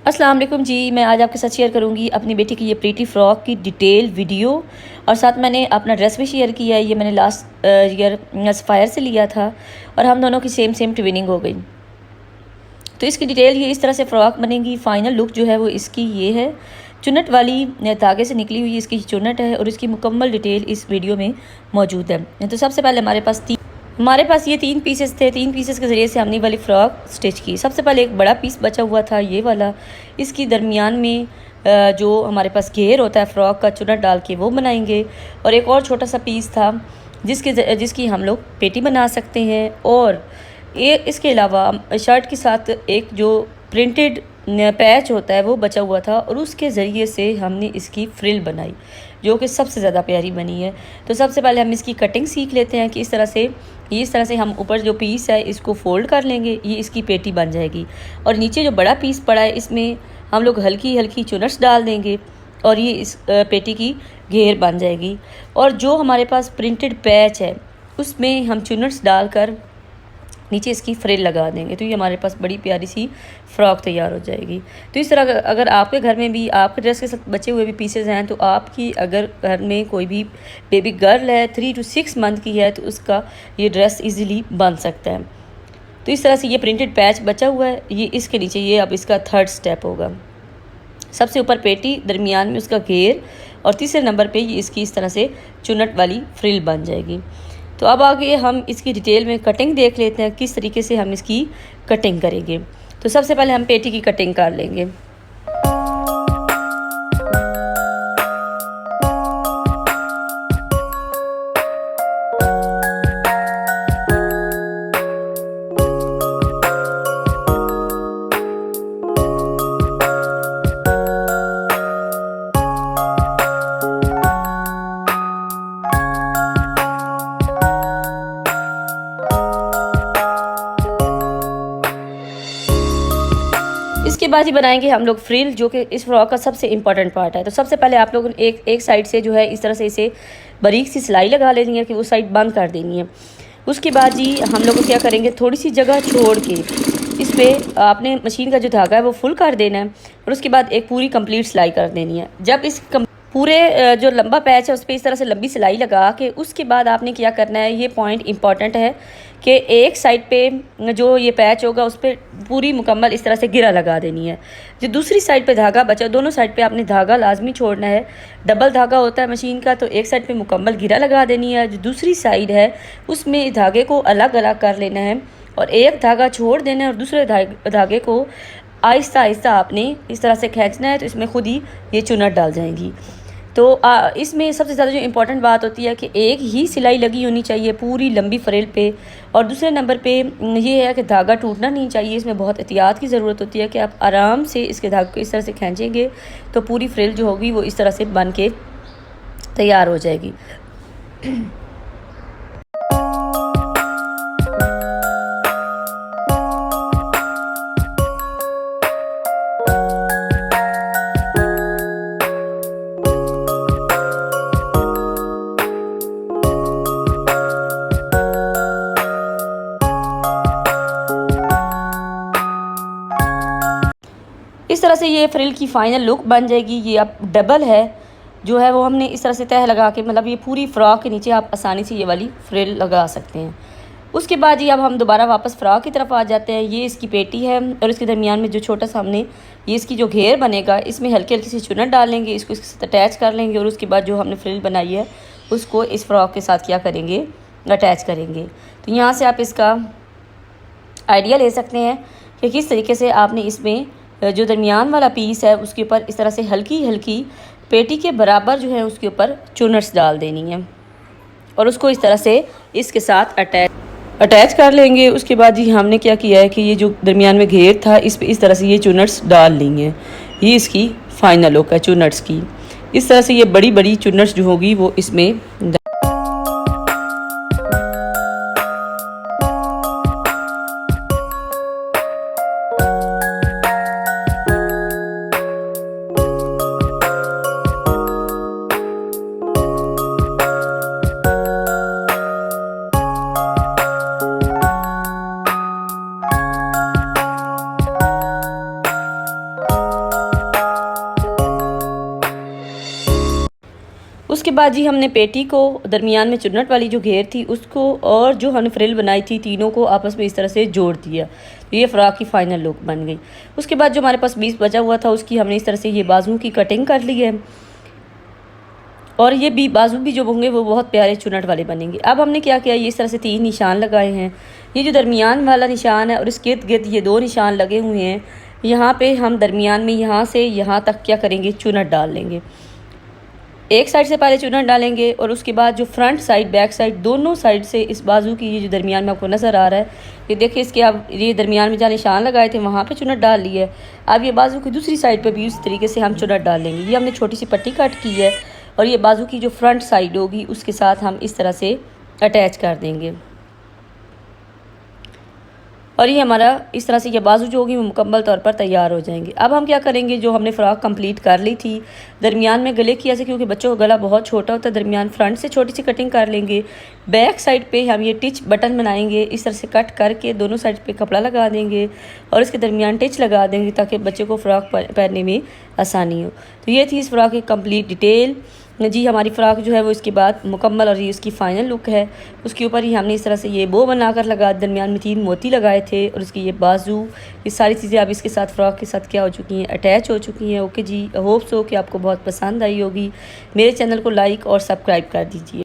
अस्सलाम वालेकुम जी। मैं आज आपके साथ शेयर करूंगी अपनी बेटी की ये प्रीटी फ़्रॉक की डिटेल वीडियो, और साथ मैंने अपना ड्रेस भी शेयर किया है। ये मैंने लास्ट ईयर सफ़ायर से लिया था और हम दोनों की सेम सेम ट्विनिंग हो गई। तो इसकी डिटेल ये इस तरह से फ़्रॉक बनेगी। फ़ाइनल लुक जो है वो इसकी ये है। चुन्नट वाली धागे से निकली हुई इसकी चुन्नट है और इसकी मुकम्मल डिटेल इस वीडियो में मौजूद है। तो सबसे पहले हमारे पास ये 3 पीसेस थे। 3 पीसेस के ज़रिए से हमने वाली फ़्रॉक स्टिच की। सबसे पहले एक बड़ा पीस बचा हुआ था ये वाला। इसकी दरमियान में जो हमारे पास घेर होता है फ़्रॉक का, चुन्नट डाल के वो बनाएंगे। और एक और छोटा सा पीस था जिसकी हम लोग पेटी बना सकते हैं। और ये इसके अलावा शर्ट के साथ एक जो प्रिंटेड पैच होता है वो बचा हुआ था, और उसके ज़रिए से हमने इसकी फ्रिल बनाई जो कि सबसे ज़्यादा प्यारी बनी है। तो सबसे पहले हम इसकी कटिंग सीख लेते हैं कि इस तरह से हम ऊपर जो पीस है इसको फ़ोल्ड कर लेंगे, ये इसकी पेटी बन जाएगी। और नीचे जो बड़ा पीस पड़ा है इसमें हम लोग हल्की हल्की चुनट्स डाल देंगे और ये इस पेटी की घेर बन जाएगी। और जो हमारे पास प्रिंटेड पैच है उसमें हम चुनट्स डालकर नीचे इसकी फ्रिल लगा देंगे, तो ये हमारे पास बड़ी प्यारी सी फ़्रॉक तैयार हो जाएगी। तो इस तरह अगर आपके घर में भी आपके ड्रेस के साथ बचे हुए भी पीसेस हैं, तो आपकी अगर घर में कोई भी बेबी गर्ल है 3 to 6 मंथ की है, तो उसका ये ड्रेस इजीली बन सकता है। तो इस तरह से ये प्रिंटेड पैच बचा हुआ है, ये इसके नीचे ये अब इसका 3rd स्टेप होगा। सबसे ऊपर पेटी, दरमियान में उसका घेर, और तीसरे नंबर पर ये इसकी इस तरह से चुन्नट वाली फ्रिल बन जाएगी। तो अब आगे हम इसकी डिटेल में कटिंग देख लेते हैं किस तरीके से हम इसकी कटिंग करेंगे। तो सबसे पहले हम पेटी की कटिंग कर लेंगे। इसके बाद ही बनाएंगे हम लोग फ्रिल, जो कि इस फ्रॉक का सबसे इम्पॉर्टेंट पार्ट है। तो सबसे पहले आप लोग एक साइड से जो है इस तरह से इसे बारीक सी सिलाई लगा लेनी है कि वो साइड बंद कर देनी है। उसके बाद जी हम लोग क्या करेंगे, थोड़ी सी जगह छोड़ के इस पर आपने मशीन का जो धागा है वो फुल कर देना है, और उसके बाद एक पूरी कंप्लीट सिलाई कर देनी है। जब इस पूरे जो लंबा पैच है उस पर इस तरह से लंबी सिलाई लगा के उसके बाद आपने क्या करना है, ये पॉइंट इंपॉर्टेंट है कि एक साइड पे जो ये पैच होगा उस पर पूरी मुकम्मल इस तरह से गिरा लगा देनी है। जो दूसरी साइड पे धागा बचा, दोनों साइड पे आपने धागा लाजमी छोड़ना है। डबल धागा होता है मशीन का, तो एक साइड पे मुकम्मल गिरा लगा देनी है। जो दूसरी साइड है उसमें धागे को अलग अलग कर लेना है और एक धागा छोड़ देना है, और दूसरे धागे को आहिस्ता आहिस्ता आपने इस तरह से खींचना है, तो इसमें खुद ही ये चुन्नट डाल जाएंगी। तो इसमें सबसे ज़्यादा जो इम्पोर्टेंट बात होती है कि एक ही सिलाई लगी होनी चाहिए पूरी लंबी फ्रिल पे, और दूसरे नंबर पे ये है कि धागा टूटना नहीं चाहिए। इसमें बहुत एहतियात की ज़रूरत होती है कि आप आराम से इसके धागे को इस तरह से खींचेंगे तो पूरी फ्रिल जो होगी वो इस तरह से बन के तैयार हो जाएगी। इस तरह से ये फ्रिल की फ़ाइनल लुक बन जाएगी। ये अब डबल है जो है वो हमने इस तरह से तह लगा के, मतलब ये पूरी फ़्रॉक के नीचे आप आसानी से ये वाली फ्रिल लगा सकते हैं। उसके बाद ये अब हम दोबारा वापस फ़्रॉक की तरफ आ जाते हैं। ये इसकी पेटी है और इसके दरमियान में जो छोटा सा हमने ये इसकी जो घेर बनेगा इसमें हल्की हल्की सी चुन्नट डाल लेंगे, इसको इसके साथ अटैच कर लेंगे, और उसके बाद जो हमने फ्रिल बनाई है उसको इस फ़्रॉक के साथ क्या करेंगे, अटैच करेंगे। तो यहाँ से आप इसका आइडिया ले सकते हैं कि किस तरीके से आपने इसमें जो दरमियान वाला पीस है उसके ऊपर इस तरह से हल्की हल्की पेटी के बराबर जो है उसके ऊपर चुनट्स डाल देनी है, और उसको इस तरह से इसके साथ अटैच कर लेंगे। उसके बाद जी हमने क्या किया है कि ये जो दरमियान में घेर था इस पे इस तरह से ये चुनट्स डाल ली हैं। ये इसकी फ़ाइनल लुक है चुनट्स की। इस तरह से ये बड़ी बड़ी चुनट्स जो होगी वो इसमें उसके बाद जी हमने पेटी को दरमियान में चुन्नट वाली जो घेर थी उसको और जो हमने फ्रिल बनाई थी तीनों को आपस में इस तरह से जोड़ दिया। तो ये फ़्रॉक की फ़ाइनल लुक बन गई। उसके बाद जो हमारे पास 20 बचा हुआ था उसकी हमने इस तरह से ये बाजू की कटिंग कर ली है और ये भी बाजू भी जो होंगे वो बहुत प्यारे चुन्नट वाले बनेंगे। अब हमने क्या किया, ये इस तरह से 3 निशान लगाए हैं। ये जो दरमियान वाला निशान है और इसके इर्द गिर्द ये 2 निशान लगे हुए हैं। यहाँ पे हम दरमियान में यहाँ से यहाँ तक क्या करेंगे, चुन्नट डाल लेंगे। एक साइड से पहले चुन्नट डालेंगे और उसके बाद जो फ्रंट साइड बैक साइड दोनों साइड से इस बाजू की ये जो दरमियान में आपको नज़र आ रहा है, ये देखिए इसके आप ये दरमियान में जहाँ निशान लगाए थे वहाँ पे चुन्नट डाल ली है। अब ये बाजू की दूसरी साइड पे भी इस तरीके से हम चुन्नट डाल लेंगे। ये हमने छोटी सी पट्टी कट की है और ये बाजू की जो फ्रंट साइड होगी उसके साथ हम इस तरह से अटैच कर देंगे और ये हमारा इस तरह से ये बाजू जो होगी वो मुकम्मल तौर पर तैयार हो जाएंगे। अब हम क्या करेंगे, जो हमने फ़्रॉक कंप्लीट कर ली थी दरमियान में गले की ऐसे, क्योंकि बच्चों का गला बहुत छोटा होता है, दरमियान फ्रंट से छोटी सी कटिंग कर लेंगे। बैक साइड पे हम ये टिच बटन बनाएंगे, इस तरह से कट करके दोनों साइड पे कपड़ा लगा देंगे और इसके दरमियान टिच लगा देंगे ताकि बच्चे को फ़्रॉक पहनने में आसानी हो। तो ये थी इस फ़्रॉक की कंप्लीट डिटेल जी। हमारी फ़्रॉक जो है वो इसके बाद मुकम्मल और ये इसकी फ़ाइनल लुक है। उसके ऊपर ही हमने इस तरह से ये बो बनाकर लगा, दरमियान में 3 मोती लगाए थे और उसकी ये बाजू, ये सारी चीज़ें अब इसके साथ फ़्रॉक के साथ क्या हो चुकी हैं, अटैच हो चुकी हैं। ओके जी, होप्स हो कि आपको बहुत पसंद आई होगी। मेरे चैनल को लाइक और सब्सक्राइब कर दीजिए।